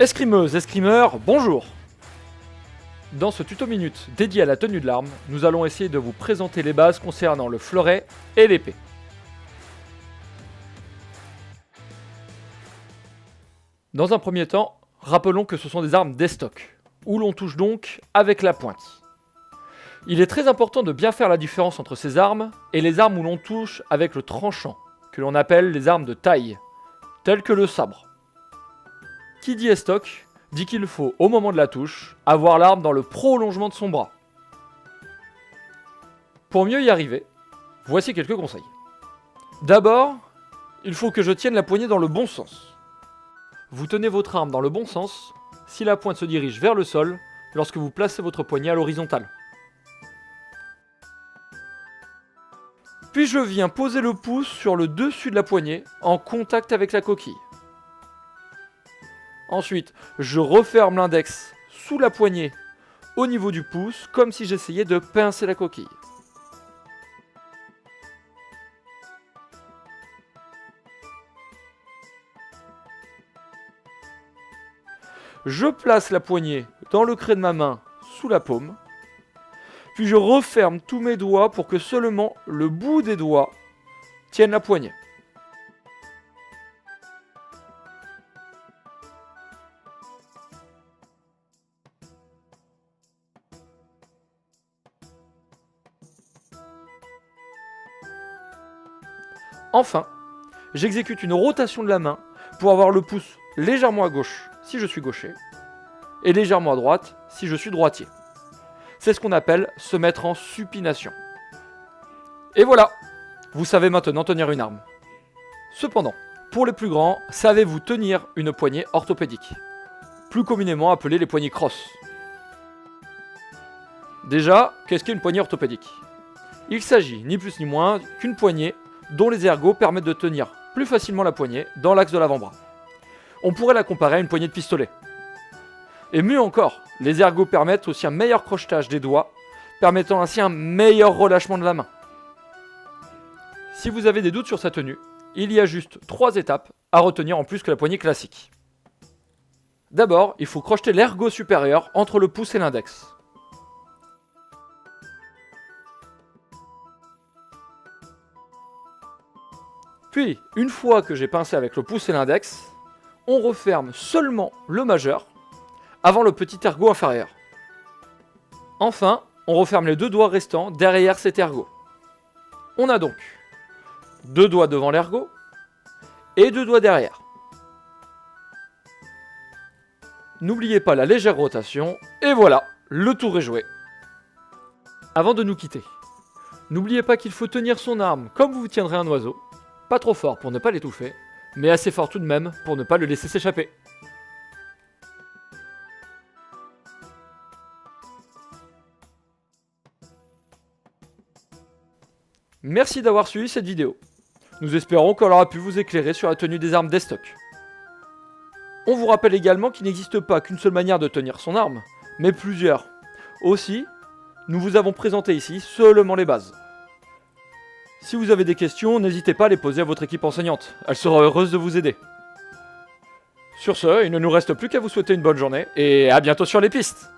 Escrimeuses, escrimeurs, bonjour! Dans ce tuto minute dédié à la tenue de l'arme, nous allons essayer de vous présenter les bases concernant le fleuret et l'épée. Dans un premier temps, rappelons que ce sont des armes d'estoc, où l'on touche donc avec la pointe. Il est très important de bien faire la différence entre ces armes et les armes où l'on touche avec le tranchant, que l'on appelle les armes de taille, telles que le sabre. Qui dit estoc dit qu'il faut, au moment de la touche, avoir l'arme dans le prolongement de son bras. Pour mieux y arriver, voici quelques conseils. D'abord, il faut que je tienne la poignée dans le bon sens. Vous tenez votre arme dans le bon sens si la pointe se dirige vers le sol lorsque vous placez votre poignet à l'horizontale. Puis je viens poser le pouce sur le dessus de la poignée en contact avec la coquille. Ensuite, je referme l'index sous la poignée au niveau du pouce, comme si j'essayais de pincer la coquille. Je place la poignée dans le creux de ma main sous la paume, puis je referme tous mes doigts pour que seulement le bout des doigts tienne la poignée. Enfin, j'exécute une rotation de la main pour avoir le pouce légèrement à gauche si je suis gaucher et légèrement à droite si je suis droitier. C'est ce qu'on appelle se mettre en supination. Et voilà, vous savez maintenant tenir une arme. Cependant, pour les plus grands, savez-vous tenir une poignée orthopédique, plus communément appelée les poignées cross? Déjà, qu'est-ce qu'une poignée orthopédique? Il s'agit ni plus ni moins qu'une poignée dont les ergots permettent de tenir plus facilement la poignée dans l'axe de l'avant-bras. On pourrait la comparer à une poignée de pistolet. Et mieux encore, les ergots permettent aussi un meilleur crochetage des doigts, permettant ainsi un meilleur relâchement de la main. Si vous avez des doutes sur sa tenue, il y a juste 3 étapes à retenir en plus que la poignée classique. D'abord, il faut crocheter l'ergot supérieur entre le pouce et l'index. Puis, une fois que j'ai pincé avec le pouce et l'index, on referme seulement le majeur avant le petit ergot inférieur. Enfin, on referme les 2 doigts restants derrière cet ergot. On a donc 2 doigts devant l'ergot et 2 doigts derrière. N'oubliez pas la légère rotation, et voilà, le tour est joué. Avant de nous quitter, n'oubliez pas qu'il faut tenir son arme comme vous tiendrez un oiseau. Pas trop fort pour ne pas l'étouffer, mais assez fort tout de même pour ne pas le laisser s'échapper. Merci d'avoir suivi cette vidéo. Nous espérons qu'elle aura pu vous éclairer sur la tenue des armes d'estoc. On vous rappelle également qu'il n'existe pas qu'une seule manière de tenir son arme, mais plusieurs. Aussi, nous vous avons présenté ici seulement les bases. Si vous avez des questions, n'hésitez pas à les poser à votre équipe enseignante. Elle sera heureuse de vous aider. Sur ce, il ne nous reste plus qu'à vous souhaiter une bonne journée et à bientôt sur les pistes.